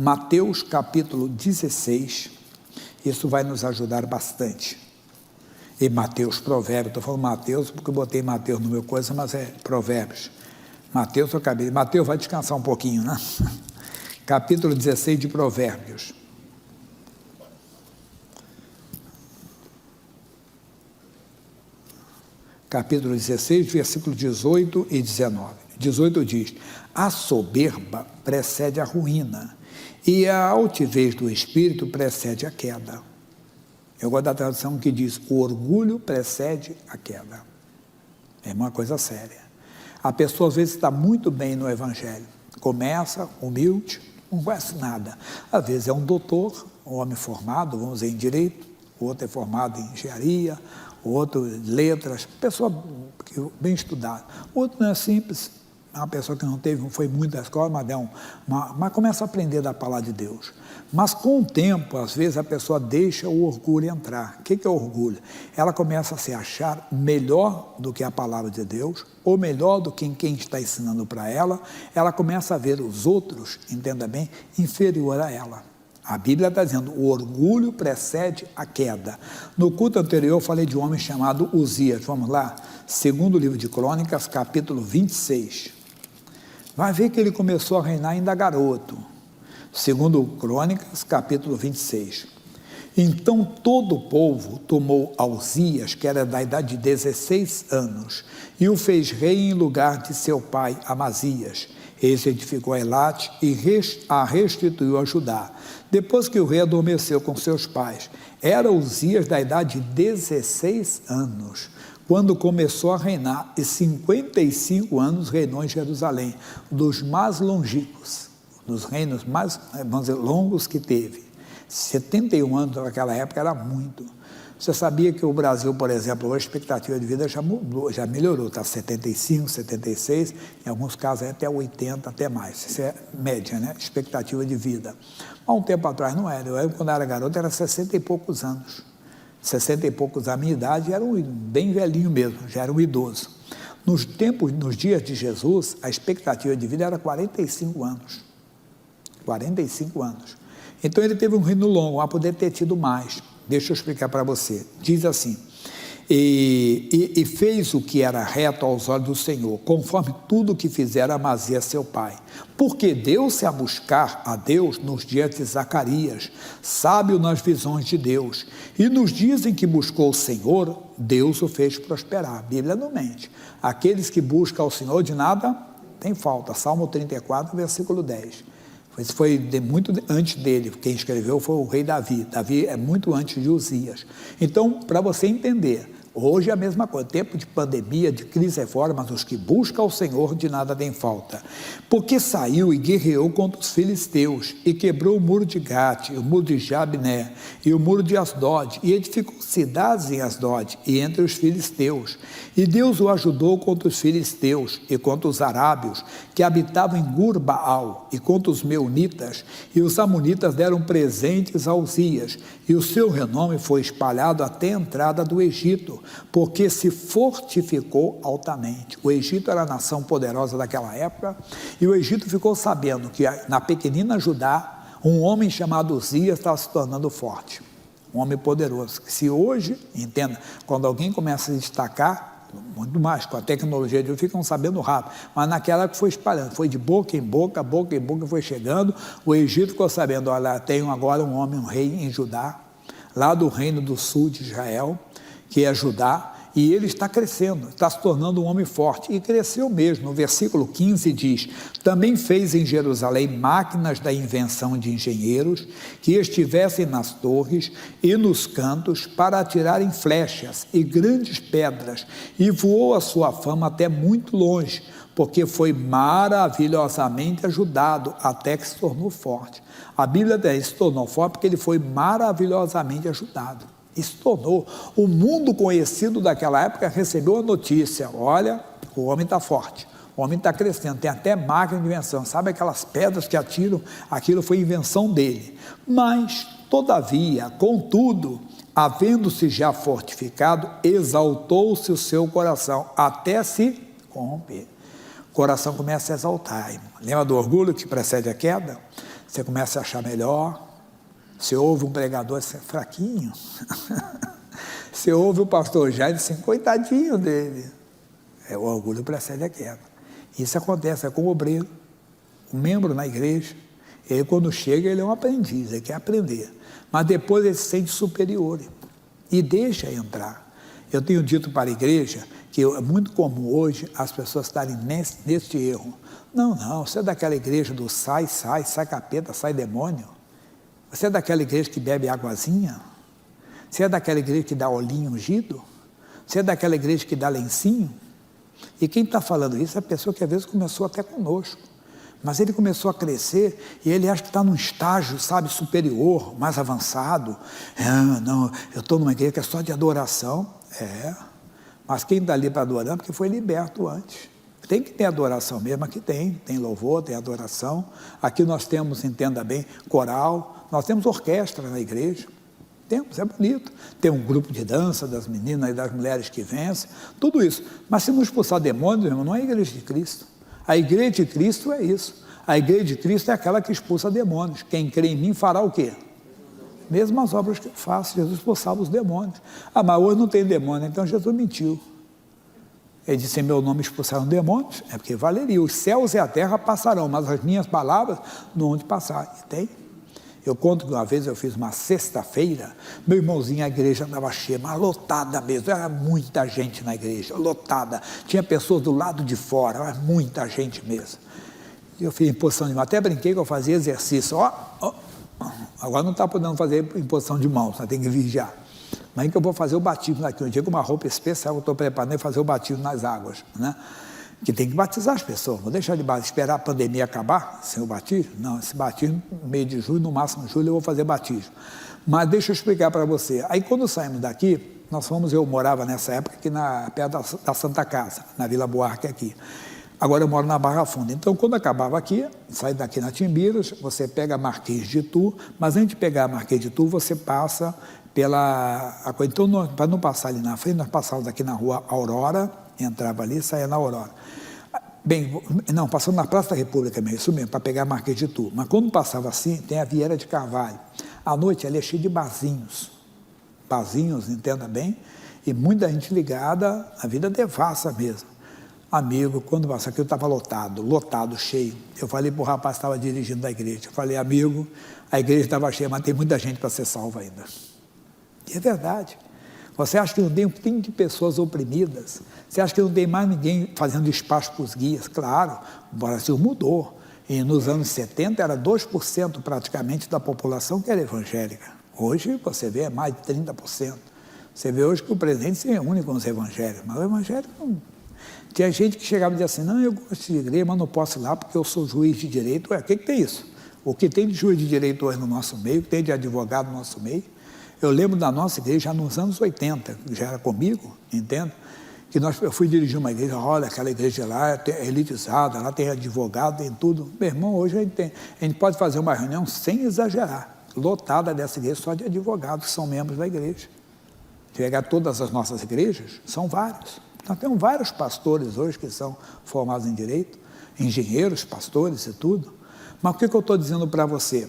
Mateus capítulo 16, isso vai nos ajudar bastante. E Mateus, Provérbios, estou falando Mateus porque eu botei Mateus no meu coisa, mas é Provérbios. Mateus, eu acabei. Mateus vai descansar um pouquinho, né? Capítulo 16 de Provérbios. Capítulo 16, versículo 18 e 19. 18 diz: a soberba precede a ruína, e a altivez do espírito precede a queda. Eu gosto da tradução que diz: o orgulho precede a queda. É uma coisa séria. A pessoa às vezes está muito bem no evangelho, começa humilde, não conhece nada. Às vezes é um doutor, um homem formado, vamos dizer, em direito, o outro é formado em engenharia, o outro letras, pessoa bem estudada. O outro não é simples, é uma pessoa que não foi muito da escola, mas começa a aprender da palavra de Deus. Mas com o tempo, às vezes, a pessoa deixa o orgulho entrar. O que é orgulho? Ela começa a se achar melhor do que a palavra de Deus, ou melhor do que quem está ensinando para ela. Ela começa a ver os outros, entenda bem, inferior a ela. A Bíblia está dizendo: o orgulho precede a queda. No culto anterior eu falei de um homem chamado Uzias. Vamos lá? Segundo livro de Crônicas, capítulo 26. Vai ver que ele começou a reinar ainda garoto. Segundo Crônicas, capítulo 26. Então todo o povo tomou a Uzias, que era da idade de 16 anos, e o fez rei em lugar de seu pai Amazias. Esse edificou Elate e a restituiu a Judá. Depois que o rei adormeceu com seus pais, era Uzias da idade de 16 anos, quando começou a reinar, e 55 anos reinou em Jerusalém, dos mais longínquos, dos reinos mais, vamos dizer, longos que teve. 71 anos naquela época era muito. Você sabia que o Brasil, por exemplo, a expectativa de vida já mudou, já melhorou, está 75, 76, em alguns casos é até 80, até mais. Isso é média, né? Expectativa de vida. Há um tempo atrás não era. Eu, quando era garoto, era 60 e poucos anos. 60 e poucos a minha idade, era bem velhinho mesmo, já era um idoso. Nos dias de Jesus, a expectativa de vida era 45 anos. 45 anos. Então ele teve um reino longo, a poder ter tido mais. Deixa eu explicar para você. Diz assim: e fez o que era reto aos olhos do Senhor, conforme tudo que fizera Amazias seu pai. Porque deu-se a buscar a Deus nos dias de Zacarias, sábio nas visões de Deus. E nos dias em que buscou o Senhor, Deus o fez prosperar. A Bíblia não mente. Aqueles que buscam ao Senhor de nada tem falta. Salmo 34, versículo 10. Isso foi muito antes dele. Quem escreveu foi o rei Davi. Davi é muito antes de Uzias. Então, para você entender, hoje é a mesma coisa, tempo de pandemia, de crise é fora, mas os que buscam ao Senhor de nada tem falta. Porque saiu e guerreou contra os filisteus, e quebrou o muro de Gate, o muro de Jabné, e o muro de Asdod, e edificou cidades em Asdod, e entre os filisteus. E Deus o ajudou contra os filisteus, e contra os arábios, que habitavam em Gur-Baal, e contra os meunitas, e os amonitas deram presentes a Uzias, e o seu renome foi espalhado até a entrada do Egito, porque se fortificou altamente. O Egito era a nação poderosa daquela época, e o Egito ficou sabendo que na pequenina Judá, um homem chamado Uzias estava se tornando forte, um homem poderoso. Se hoje, entenda, quando alguém começa a se destacar, muito mais, com a tecnologia de hoje, ficam sabendo rápido, mas naquela época foi espalhando, foi de boca em boca, foi chegando. O Egito ficou sabendo: olha, tenho agora um homem, um rei em Judá, lá do reino do sul de Israel, que é Judá, e ele está crescendo, está se tornando um homem forte, e cresceu mesmo. No versículo 15 diz: também fez em Jerusalém máquinas da invenção de engenheiros, que estivessem nas torres e nos cantos, para atirarem flechas e grandes pedras, e voou a sua fama até muito longe, porque foi maravilhosamente ajudado, até que se tornou forte. A Bíblia diz: se tornou forte porque ele foi maravilhosamente ajudado. Isso tornou o mundo conhecido daquela época, recebeu a notícia: olha, o homem está forte, o homem está crescendo, tem até máquina de invenção. Sabe aquelas pedras que atiram? Aquilo foi invenção dele. Mas, todavia, contudo, havendo-se já fortificado, exaltou-se o seu coração, até se corromper. O coração começa a exaltar, irmão. Lembra do orgulho que precede a queda? Você começa a achar melhor. Você ouve um pregador assim, fraquinho. Você ouve o pastor Jair assim, coitadinho dele. O orgulho precede a queda. Isso acontece com o obreiro, o membro na igreja. Ele, quando chega, ele é um aprendiz, ele quer aprender. Mas depois ele se sente superior e deixa entrar. Eu tenho dito para a igreja que é muito comum hoje as pessoas estarem neste erro. Não, você é daquela igreja do sai capeta, sai demônio. Você é daquela igreja que bebe águazinha? Você é daquela igreja que dá olhinho ungido? Você é daquela igreja que dá lencinho? E quem está falando isso é a pessoa que às vezes começou até conosco. Mas ele começou a crescer e ele acha que está num estágio, sabe, superior, mais avançado. Não, eu estou numa igreja que é só de adoração. Mas quem está ali para adorar, porque foi liberto antes. Tem que ter adoração mesmo, aqui tem louvor, tem adoração. Aqui nós temos, entenda bem, coral, nós temos orquestra na igreja. Temos, é bonito. Tem um grupo de dança das meninas e das mulheres que vencem, tudo isso. Mas se não expulsar demônios, irmão, não é a igreja de Cristo. A igreja de Cristo é isso. A igreja de Cristo é aquela que expulsa demônios. Quem crê em mim fará o quê? Mesmas obras que eu faço. Jesus expulsava os demônios. Mas hoje não tem demônio, então Jesus mentiu. Ele disse, em meu nome expulsaram demônios, é porque valeria. Os céus e a terra passarão, mas as minhas palavras não hão de passar. E tem. Eu conto que uma vez eu fiz uma sexta-feira, meu irmãozinho, a igreja estava cheia, mas lotada mesmo, era muita gente na igreja, lotada. Tinha pessoas do lado de fora, era muita gente mesmo. Eu fiz imposição de mãos, até brinquei que eu fazia exercício. Agora não está podendo fazer imposição de mãos, tem que vigiar. Mas que eu vou fazer o batismo daqui um dia com uma roupa especial, eu estou preparando e fazer o batismo nas águas, né? Que tem que batizar as pessoas, não deixar de esperar a pandemia acabar sem o batismo. Não, esse batismo, no meio de julho, no máximo de julho, eu vou fazer batismo. Mas deixa eu explicar para você. Aí quando saímos daqui, eu morava nessa época aqui perto da Santa Casa, na Vila Buarque aqui. Agora eu moro na Barra Funda. Então quando acabava aqui, saí daqui na Timbiras, você pega a Marquês de Itu, mas antes de pegar a Marquês de Itu, você passa então, para não passar ali na frente, nós passávamos aqui na rua Aurora, entrava ali e saía na Aurora. Passando na Praça da República mesmo, isso mesmo, para pegar a Marquês de Itu. Mas quando passava assim, tem a Vieira de Carvalho. À noite ali é cheio de barzinhos, entenda bem, e muita gente ligada, a vida devassa mesmo. Amigo, quando passa aqui, eu estava lotado, cheio. Eu falei para o rapaz que estava dirigindo da igreja, eu falei, amigo, a igreja estava cheia, mas tem muita gente para ser salva ainda. E é verdade. Você acha que não tem um fim de pessoas oprimidas? Você acha que não tem mais ninguém fazendo espaço para os guias? Claro, o Brasil mudou. E nos anos 70 era 2% praticamente da população que era evangélica. Hoje você vê mais de 30%. Você vê hoje que o presidente se reúne com os evangélicos, mas o evangélico não. Tinha gente que chegava e dizia assim, não, eu gosto de igreja, mas não posso ir lá porque eu sou juiz de direito. O que tem isso? O que tem de juiz de direito hoje no nosso meio, o que tem de advogado no nosso meio? Eu lembro da nossa igreja já nos anos 80, já era comigo, entende? Que eu fui dirigir uma igreja, olha, aquela igreja lá é elitizada, lá tem advogado, tem tudo. Meu irmão, hoje a gente pode fazer uma reunião sem exagerar, lotada dessa igreja só de advogados que são membros da igreja. Se pegar todas as nossas igrejas, são vários. Nós temos vários pastores hoje que são formados em direito, engenheiros, pastores e tudo. Mas o que eu estou dizendo para você?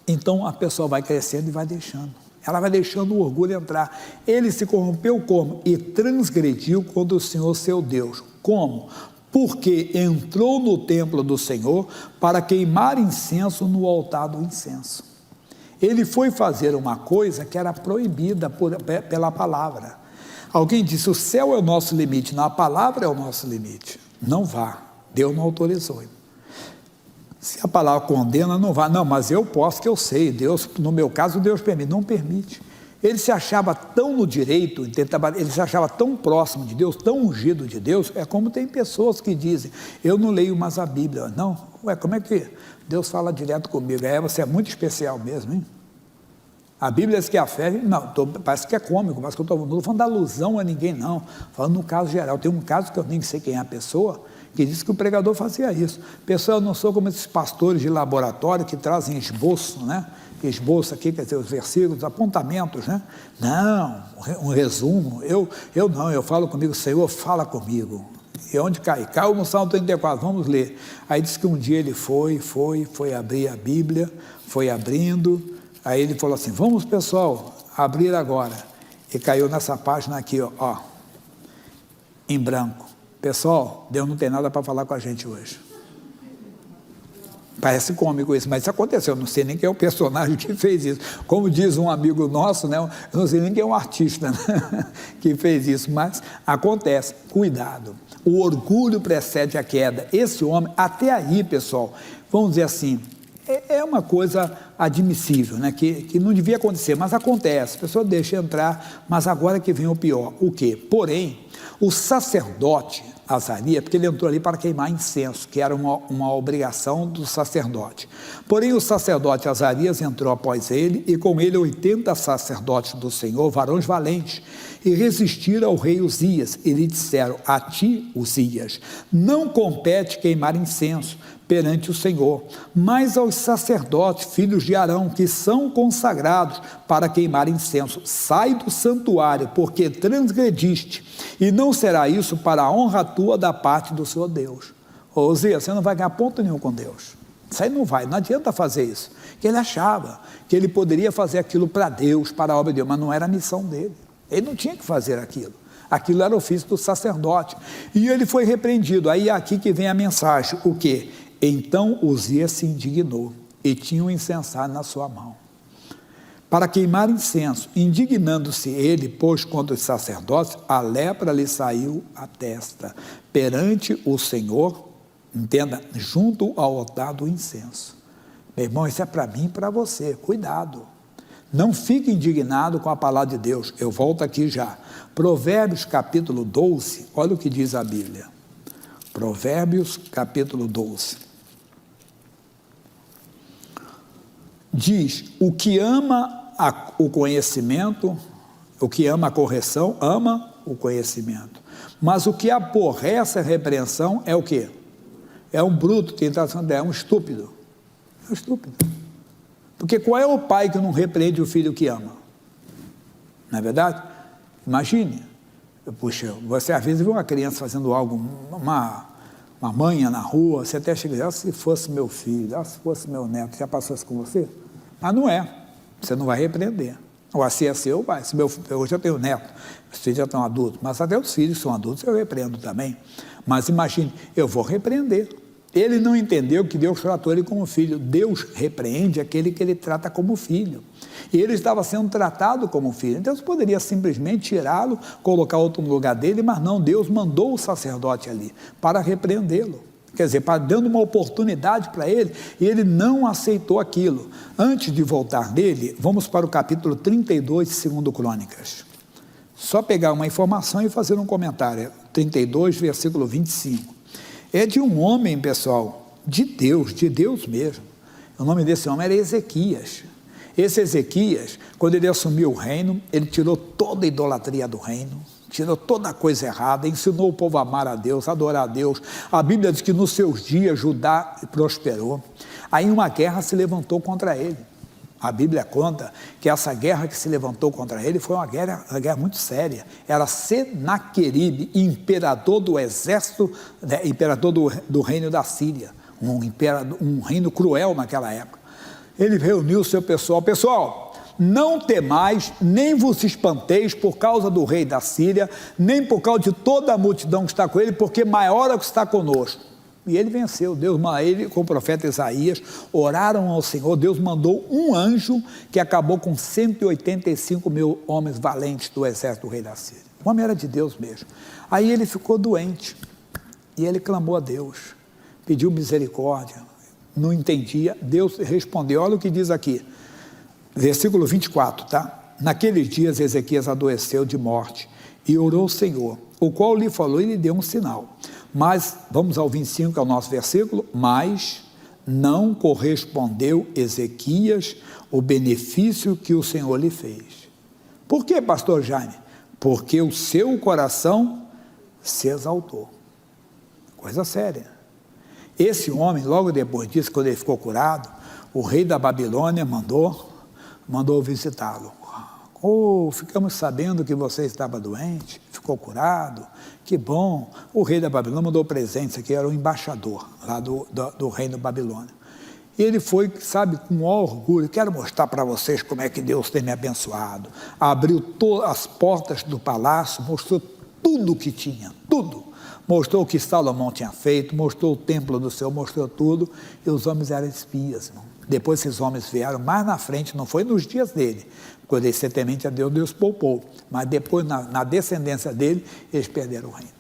Então a pessoa vai crescendo e vai deixando. Ela vai deixando o orgulho entrar. Ele se corrompeu como? E transgrediu contra o Senhor seu Deus. Como? Porque entrou no templo do Senhor para queimar incenso no altar do incenso. Ele foi fazer uma coisa que era proibida pela palavra. Alguém disse, o céu é o nosso limite, não, a palavra é o nosso limite. Não vá, Deus não autorizou. Se a palavra condena, não vá. Não, mas eu posso, que eu sei. Deus, no meu caso, Deus permite. Não permite. Ele se achava tão no direito, ele se achava tão próximo de Deus, tão ungido de Deus. É como tem pessoas que dizem, eu não leio mais a Bíblia. Não, como é que Deus fala direto comigo? Você é muito especial mesmo, hein? A Bíblia diz que a fé, parece que é cômico, mas que não estou falando da alusão a ninguém, não. Falando no caso geral. Tem um caso que eu nem sei quem é a pessoa, que disse que o pregador fazia isso. Pessoal, eu não sou como esses pastores de laboratório que trazem esboço, né? Esboço aqui, quer dizer, os versículos, apontamentos, né? Não, um resumo. Eu não, eu falo comigo, Senhor, fala comigo. E onde cai? Caiu no Salmo 34, vamos ler. Aí diz que um dia ele foi abrir a Bíblia, foi abrindo, aí ele falou assim, vamos pessoal, abrir agora. E caiu nessa página aqui, ó, em branco. Pessoal, Deus não tem nada para falar com a gente hoje. Parece cômico isso, mas isso aconteceu. Eu não sei nem quem é o personagem que fez isso. Como diz um amigo nosso, né? Eu não sei nem quem é um artista, né? Que fez isso, mas acontece. Cuidado. O orgulho precede a queda. Esse homem, até aí, pessoal, vamos dizer assim, é uma coisa admissível, né? Que não devia acontecer, mas acontece. A pessoa deixa entrar, mas agora que vem o pior. O quê? Porém, o sacerdote Azarias, porque ele entrou ali para queimar incenso, que era uma obrigação do sacerdote. Porém, o sacerdote Azarias entrou após ele, e com ele 80 sacerdotes do Senhor, varões valentes, e resistiram ao rei Uzias, e lhe disseram, a ti, Uzias, não compete queimar incenso perante o Senhor, mas aos sacerdotes, filhos de Arão, que são consagrados para queimar incenso, sai do santuário, porque transgrediste, e não será isso para a honra tua da parte do Senhor Deus. Ô Uzias, você não vai ganhar ponto nenhum com Deus. Isso aí não vai, não adianta fazer isso. Que ele achava que ele poderia fazer aquilo para Deus, para a obra de Deus, mas não era a missão dele. Ele não tinha que fazer aquilo. Aquilo era ofício do sacerdote. E ele foi repreendido. Aí é aqui que vem a mensagem. O quê? Então Uzias se indignou e tinha um incensário na sua mão para queimar incenso. Indignando-se ele, pois contra os sacerdotes, a lepra lhe saiu à testa perante o Senhor, entenda, junto ao altar do incenso. Meu irmão, isso é para mim e para você, cuidado. Não fique indignado com a palavra de Deus. Eu volto aqui já. Provérbios capítulo 12, olha o que diz a Bíblia. Provérbios capítulo 12. Diz, o que ama o conhecimento, o que ama a correção, ama o conhecimento. Mas o que aborrece a repreensão é o quê? É um bruto, tem tradução dela, é um estúpido. É um estúpido. Porque qual é o pai que não repreende o filho que ama? Não é verdade? Imagine, puxa, você às vezes vê uma criança fazendo algo, uma manha na rua, você até chega e diz, se fosse meu filho, se fosse meu neto, já passou isso com você? Mas não é, você não vai repreender. Ou assim é seu, vai. Hoje eu tenho neto, os filhos já estão adultos, mas até os filhos são adultos, eu repreendo também. Mas imagine, eu vou repreender. Ele não entendeu que Deus tratou ele como filho. Deus repreende aquele que ele trata como filho. E ele estava sendo tratado como filho. Deus poderia simplesmente tirá-lo, colocar outro no lugar dele, mas não, Deus mandou o sacerdote ali para repreendê-lo. Quer dizer, dando uma oportunidade para ele, e ele não aceitou aquilo. Antes de voltar dele, vamos para o capítulo 32 de 2 Crônicas. Só pegar uma informação e fazer um comentário. 32, versículo 25. É de um homem, pessoal, de Deus mesmo. O nome desse homem era Ezequias. Esse Ezequias, quando ele assumiu o reino, ele tirou toda a idolatria do reino, tirou toda a coisa errada, ensinou o povo a amar a Deus, a adorar a Deus. A Bíblia diz que nos seus dias Judá prosperou. Aí uma guerra se levantou contra ele. A Bíblia conta que essa guerra que se levantou contra ele foi uma guerra muito séria. Era Senaqueribe, imperador do exército, imperador do reino da Síria, um reino cruel naquela época. Ele reuniu o seu pessoal. Pessoal, não temais, nem vos espanteis por causa do rei da Síria, nem por causa de toda a multidão que está com ele, porque maior é o que está conosco. E ele venceu. Deus, ele com o profeta Isaías, oraram ao Senhor. Deus mandou um anjo que acabou com 185 mil homens valentes do exército do rei da Síria. O homem era de Deus mesmo. Aí ele ficou doente e ele clamou a Deus, pediu misericórdia, não entendia. Deus respondeu. Olha o que diz aqui, versículo 24, tá? Naqueles dias Ezequias adoeceu de morte e orou ao Senhor, o qual lhe falou e lhe deu um sinal. Mas, vamos ao 25, que é o nosso versículo, mas não correspondeu Ezequias o benefício que o Senhor lhe fez. Por quê, pastor Jaime? Porque o seu coração se exaltou. Coisa séria. Esse homem, logo depois disso, quando ele ficou curado, o rei da Babilônia mandou visitá-lo, Oh, ficamos sabendo que você estava doente, ficou curado, que bom. O rei da Babilônia mandou presentes aqui, era o embaixador lá do reino babilônio. E ele foi, sabe, com orgulho, quero mostrar para vocês como é que Deus tem me abençoado. Abriu as portas do palácio, mostrou tudo o que tinha, tudo. Mostrou o que Salomão tinha feito, mostrou o templo do Senhor, mostrou tudo. E os homens eram espias, irmão. Depois esses homens vieram mais na frente, não foi nos dias dele, porque ele ser temente a Deus, Deus poupou. Mas depois, na descendência dele, eles perderam o reino.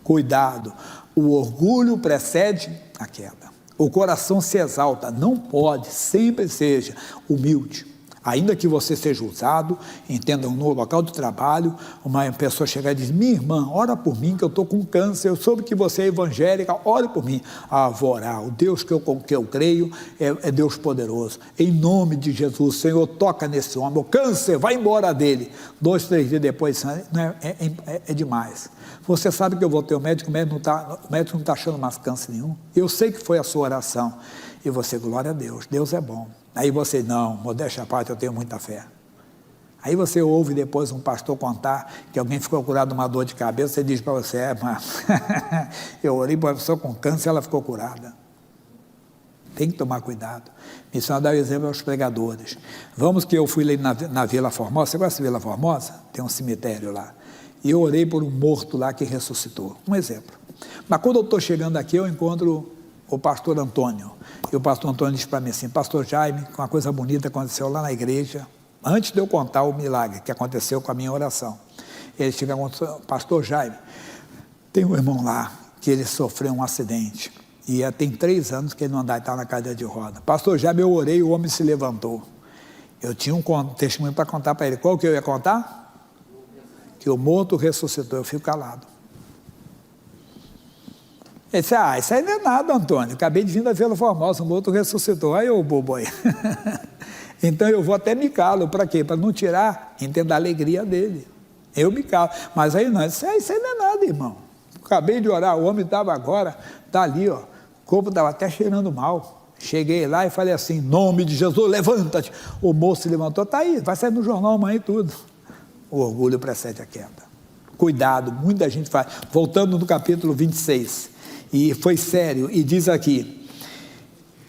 Cuidado, o orgulho precede a queda. O coração se exalta, não pode, sempre seja humilde. Ainda que você seja usado, entendam, no local de trabalho, uma pessoa chegar e diz, minha irmã, ora por mim que eu estou com câncer, eu soube que você é evangélica, ore por mim. Ah, vou orar, o Deus que eu creio é Deus poderoso. Em nome de Jesus, Senhor, toca nesse homem, o câncer, vai embora dele. 2, 3 dias depois, é demais. Você sabe que eu vou ter o médico não está achando mais câncer nenhum. Eu sei que foi a sua oração. E você, glória a Deus, Deus é bom. Aí você, não, modéstia à parte, eu tenho muita fé. Aí você ouve depois um pastor contar que alguém ficou curado de uma dor de cabeça, você diz para você, mas eu orei para uma pessoa com câncer, ela ficou curada. Tem que tomar cuidado. Missão dá o exemplo aos pregadores. Vamos que eu fui ali na Vila Formosa, você conhece a Vila Formosa? Tem um cemitério lá. E eu orei por um morto lá que ressuscitou. Um exemplo. Mas quando eu estou chegando aqui, eu encontro o pastor Antônio. E o pastor Antônio disse para mim assim, pastor Jaime, uma coisa bonita aconteceu lá na igreja, antes de eu contar o milagre que aconteceu com a minha oração. Ele chega e falou, pastor Jaime, tem um irmão lá que ele sofreu um acidente. E tem 3 anos que ele não anda e está na cadeira de roda. Pastor Jaime, eu orei, o homem se levantou. Eu tinha um testemunho para contar para ele. Qual que eu ia contar? Que o morto ressuscitou. Eu fico calado. Ele disse, isso aí não é nada, Antônio. Acabei de vir da Vila Formosa, o morto ressuscitou. Aí eu, bobo aí. Então eu vou até me calo. Para quê? Para não tirar, entenda a alegria dele. Eu me calo. Mas aí não, isso aí não é nada, irmão. Acabei de orar, o homem estava agora, está ali, ó. O corpo estava até cheirando mal. Cheguei lá e falei assim, em nome de Jesus, levanta-te. O moço se levantou, está aí, vai sair no jornal amanhã e tudo. O orgulho precede a queda. Cuidado, muita gente faz. Voltando no capítulo 26, e foi sério, e diz aqui,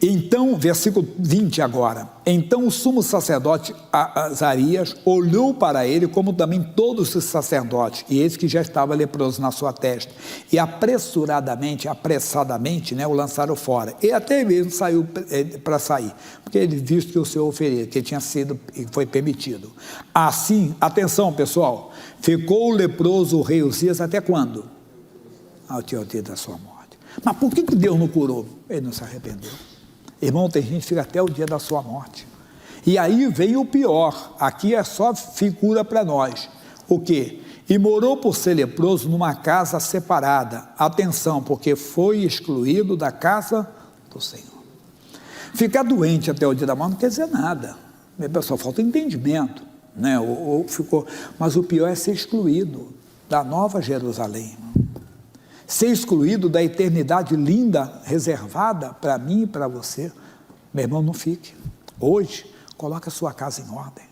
então, versículo 20 agora, então o sumo sacerdote Azarias olhou para ele, como também todos os sacerdotes, e eis que já estava leproso na sua testa, e apressadamente, o lançaram fora, e até mesmo saiu para sair, porque ele visto que o Senhor ofereceu, que tinha sido e foi permitido. Assim, atenção pessoal, ficou o leproso o rei Uzias até quando? Ao dia da sua morte. Mas por que Deus não curou? Ele não se arrependeu. Irmão, tem gente que fica até o dia da sua morte. E aí vem o pior, aqui é só figura para nós. O quê? E morou por ser leproso numa casa separada. Atenção, porque foi excluído da casa do Senhor. Ficar doente até o dia da morte não quer dizer nada. Pessoal, falta entendimento, né? Mas o pior é ser excluído da Nova Jerusalém, irmão. Ser excluído da eternidade linda, reservada para mim e para você. Meu irmão, não fique. Hoje, coloque a sua casa em ordem.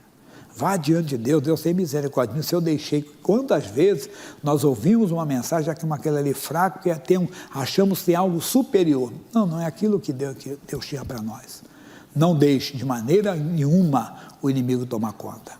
Vá diante de Deus, Deus tem misericórdia. Se eu deixei, quantas vezes nós ouvimos uma mensagem, aquele ali fraco, que achamos que tem algo superior. Não é aquilo que Deus tinha para nós. Não deixe de maneira nenhuma o inimigo tomar conta.